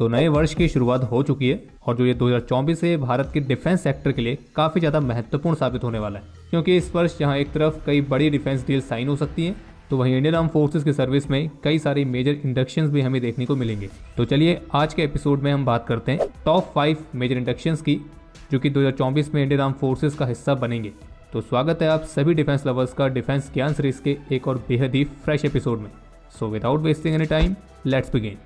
तो नए वर्ष की शुरुआत हो चुकी है और जो ये 2024 है भारत के डिफेंस सेक्टर के लिए काफ़ी ज़्यादा महत्वपूर्ण साबित होने वाला है, क्योंकि इस वर्ष जहां एक तरफ कई बड़ी डिफेंस डील साइन हो सकती हैं, तो वहीं इंडियन आर्म फोर्सेस की सर्विस में कई सारी मेजर इंडक्शंस भी हमें देखने को मिलेंगे। तो चलिए आज के एपिसोड में हम बात करते हैं टॉप 5 मेजर इंडक्शंस की, जो कि 2024 में इंडियन आर्म फोर्सेस का हिस्सा बनेंगे। तो स्वागत है आप सभी डिफेंस लवर्स का डिफेंस ज्ञान सीरीज के एक और बेहद ही फ्रेश एपिसोड में। So without wasting any time, let's begin.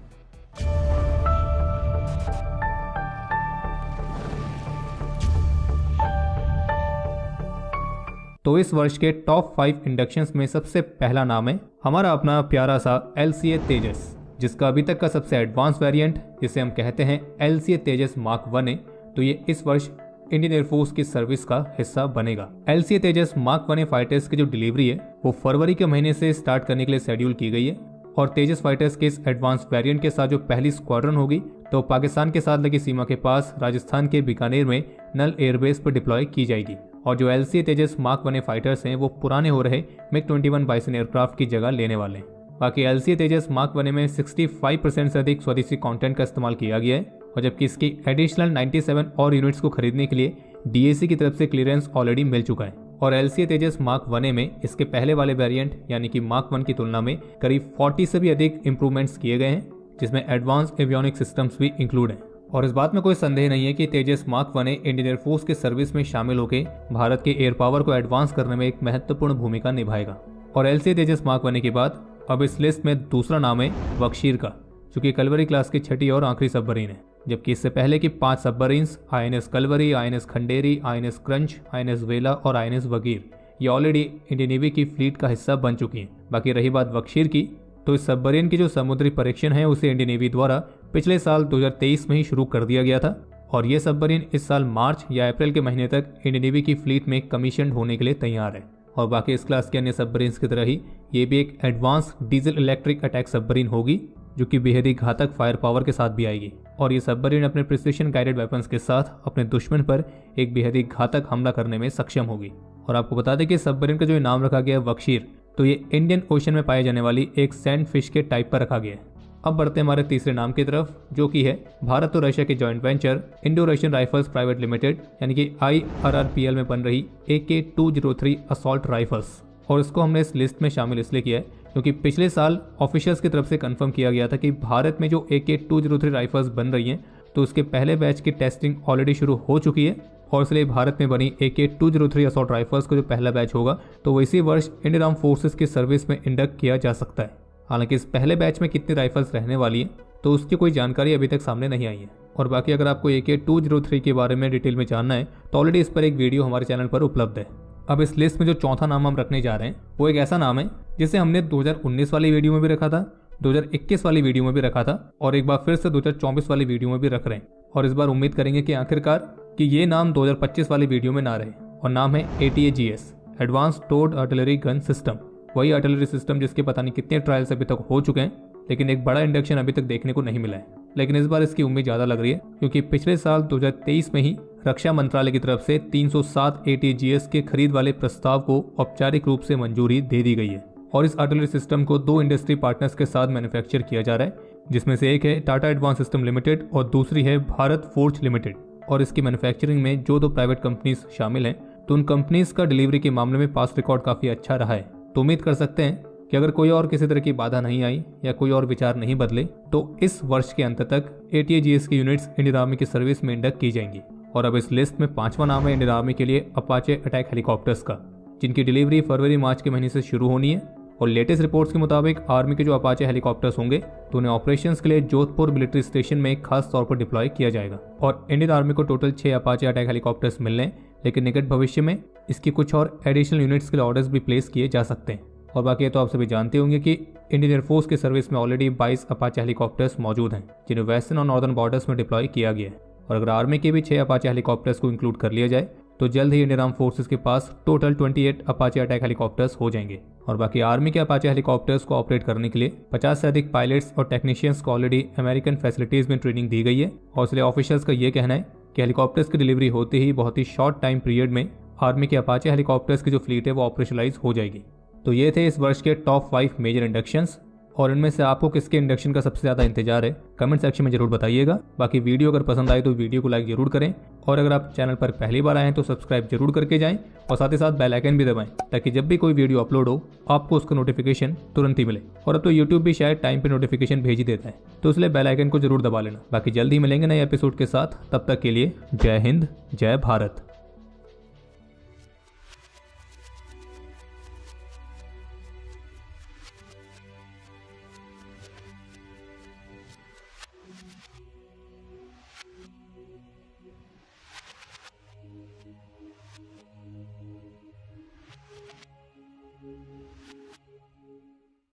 तो इस वर्ष के टॉप 5 इंडक्शंस में सबसे पहला नाम है हमारा अपना प्यारा सा LCA तेजस, जिसका अभी तक का सबसे एडवांस वेरिएंट, जिसे हम कहते हैं LCA तेजस मार्क 1 है। तो ये इस वर्ष इंडियन एयरफोर्स की सर्विस का हिस्सा बनेगा। LCA तेजस मार्क 1 फाइटर्स की जो डिलीवरी है वो फरवरी के महीने से स्टार्ट करने के लिए शेड्यूल की गई है और तेजस फाइटर्स के इस एडवांस वेरिएंट के साथ जो पहली स्क्वाड्रन होगी तो पाकिस्तान के साथ लगी सीमा के पास राजस्थान के बीकानेर में नल एयरबेस पर डिप्लॉय की जाएगी। और जो LCA तेजस मार्क 1 फाइटर्स हैं वो पुराने हो रहे MiG-21 बाइसन एयरक्राफ्ट की जगह लेने वाले हैं। बाकी LCA तेजस मार्क 1 में 65% से अधिक स्वदेशी कंटेंट का इस्तेमाल किया गया है और जबकि इसकी एडिशनल 97 और यूनिट्स को खरीदने के लिए DAC की तरफ से क्लियरेंस ऑलरेडी मिल चुका है। और LCA तेजस मार्क 1 में इसके पहले वाले वेरिएंट यानी कि मार्क 1 की तुलना में करीब 40 से भी अधिक इंप्रूवमेंट्स किए गए हैं, जिसमें एडवांस एवियोनिक सिस्टम्स भी इंक्लूड हैं। और इस बात में कोई संदेह नहीं है कि तेजस मार्क 1 इंडियन एयरफोर्स के सर्विस में शामिल होकर भारत के एयर पावर को एडवांस करने में एक महत्वपूर्ण भूमिका निभाएगा। और LCA तेजस मार्क 1 के बाद अब इस लिस्ट में दूसरा नाम है बख्शीर का, जो कि कलवरी क्लास की छठी और आखिरी सबमरीन है। जबकि इससे पहले की 5 submarines INS Kalvari, INS Khanderi, INS Karanj, INS Vela और INS वगीर ये ऑलरेडी इंडियन नेवी की फ्लीट का हिस्सा बन चुकी हैं। बाकी रही बात बख्शीर की, तो इस सबमरीन की जो समुद्री परीक्षण है उसे इंडियन नेवी द्वारा पिछले साल 2023 में ही शुरू कर दिया गया था और ये सबमरीन इस साल मार्च या अप्रैल के महीने तक इंडियन नेवी की फ्लीट में कमीशन होने के लिए तैयार है। और बाकी इस क्लास के अन्य सबमरीन्स की तरह ही ये भी एक advance diesel electric attack submarine होगी, जो कि बेहद ही घातक फायर पावर के साथ भी आएगी। और ये सबमरीन अपने प्रिसिशन गाइडेड वेपन्स के साथ अपने दुश्मन पर एक बेहद ही घातक हमला करने में सक्षम होगी। और आपको बता दें कि सबमरीन का जो नाम रखा गया है बख्शीर, तो ये इंडियन ओशन में पाए जाने वाली एक सैंड फिश के टाइप पर रखा गया है। अब बढ़ते हैं हमारे तीसरे नाम की तरफ, जो कि है भारत और रशिया के joint venture Indo Russian rifles private limited यानी कि IRRPL में बन रही AK-203 असॉल्ट राइफल्स। और इसको हमने इस लिस्ट में शामिल इसलिए किया है क्योंकि पिछले साल ऑफिशियल्स की तरफ से कंफर्म किया गया था कि भारत में जो AK-203 राइफल्स बन रही हैं तो उसके पहले बैच की टेस्टिंग ऑलरेडी शुरू हो चुकी है और इसलिए भारत में बनी AK-203 असॉल्ट राइफल्स का जो पहला बैच होगा तो वो इसी वर्ष इंडियन आर्म फोर्सेस की सर्विस में इंडक्ट किया जा सकता है। हालांकि इस पहले बैच में कितनी राइफल्स रहने वाली हैं तो उसकी कोई जानकारी अभी तक सामने नहीं आई है। और बाकी अगर आपको AK-203 के बारे में डिटेल में जानना है तो ऑलरेडी इस पर एक वीडियो हमारे चैनल पर उपलब्ध है। अब इस लिस्ट में जो चौथा नाम हम रखने जा रहे हैं वो एक ऐसा नाम है जिसे हमने 2019 वाली वीडियो में भी रखा था, 2021 वाली वीडियो में भी रखा था और एक बार फिर से 2024 वाली वीडियो में भी रख रहे हैं। और इस बार उम्मीद करेंगे कि आखिरकार कि ये नाम 2025 वाली वीडियो में ना रहे। और नाम है ATAGS एडवांस टोर्ड आर्टिलरी गन सिस्टम। वही आर्टिलरी सिस्टम जिसके पता नहीं कितने ट्रायल्स अभी तक हो चुके हैं, लेकिन एक बड़ा इंडक्शन अभी तक देखने को नहीं मिला है। लेकिन इस बार इसकी उम्मीद ज़्यादा लग रही है क्योंकि पिछले साल 2023 में ही रक्षा मंत्रालय की तरफ से 307 ATAGS के खरीद वाले प्रस्ताव को औपचारिक रूप से मंजूरी दे दी गई है। और इस आर्टिलरी सिस्टम को 2 इंडस्ट्री पार्टनर्स के साथ मैन्युफैक्चर किया जा रहा है, जिसमें से एक है टाटा एडवांस सिस्टम लिमिटेड और दूसरी है भारत फोर्ज लिमिटेड। और इसकी मैन्युफैक्चरिंग में जो 2 प्राइवेट कंपनीज शामिल हैं तो उन कंपनीज का डिलीवरी के मामले में पास्ट रिकॉर्ड काफ़ी अच्छा रहा है। तो उम्मीद कर सकते हैं कि अगर कोई और किसी तरह की बाधा नहीं आई या कोई और विचार नहीं बदले तो इस वर्ष के अंत तक ATAGS की यूनिट्स इंडियन आर्मी की सर्विस में इंडक्ट की जाएंगी। और अब इस लिस्ट में 5वां नाम है इंडियन आर्मी के लिए अपाचे अटैक हेलीकॉप्टर्स का, जिनकी डिलीवरी फरवरी मार्च के महीने से शुरू होनी है। और लेटेस्ट रिपोर्ट्स के मुताबिक आर्मी के जो अपाचे हेलीकॉप्टर्स होंगे तो उन्हें ऑपरेशंस के लिए जोधपुर मिलिट्री स्टेशन में खास तौर पर डिप्लॉय किया जाएगा। और इंडियन आर्मी को टोटल 6 अपाचे अटैक हेलीकॉप्टर्स मिलने हैं, लेकिन निकट भविष्य में इसकी कुछ और एडिशनल यूनिट्स के लिए ऑर्डर्स भी प्लेस किए जा सकते हैं। और बाकी तो आप सभी जानते होंगे कि इंडियन एयरफोर्स की सर्विस में ऑलरेडी 22 अपाचे हेलीकॉप्टर्स मौजूद हैं, जिन्हें वेस्टर्न और नॉर्दर्न बॉर्डर्स में डिप्लॉय किया गया है। और अगर आर्मी के भी 6 अपाचे हेलीकॉप्टर्स को इंक्लूड कर लिया जाए तो जल्द ही इंडियन आर्म फोर्सेस के पास टोटल 28 अपाचे अटैक हेलीकॉप्टर्स हो जाएंगे। और बाकी आर्मी के अपाचे हेलीकॉप्टर्स को ऑपरेट करने के लिए 50 से अधिक पायलट्स और टेक्नीशियंस को ऑलरेडी अमेरिकन फैसिलिटीज में ट्रेनिंग दी गई है। और इसलिए ऑफिशियल्स का ये कहना है कि हेलीकॉप्टर्स की डिलीवरी होते ही बहुत ही शॉर्ट टाइम पीरियड में आर्मी के अपाचे हेलीकॉप्टर्स की जो फ्लीट है वो ऑपरेशनलाइज हो जाएगी। तो ये थे इस वर्ष के टॉप 5 मेजर इंडक्शंस। और इनमें से आपको किसके इंडक्शन का सबसे ज़्यादा इंतजार है कमेंट सेक्शन में जरूर बताइएगा। बाकी वीडियो अगर पसंद आए तो वीडियो को लाइक जरूर करें और अगर आप चैनल पर पहली बार आए हैं तो सब्सक्राइब जरूर करके जाएं और साथ ही साथ बेल आइकन भी दबाएं ताकि जब भी कोई वीडियो अपलोड हो आपको उसका नोटिफिकेशन तुरंत ही मिले। और अब तो यूट्यूब भी शायद टाइम पे नोटिफिकेशन भेज ही देता है, तो इसलिए बेल आइकन को जरूर दबा लेना। बाकी जल्दी मिलेंगे नए एपिसोड के साथ, तब तक के लिए जय हिंद जय भारत।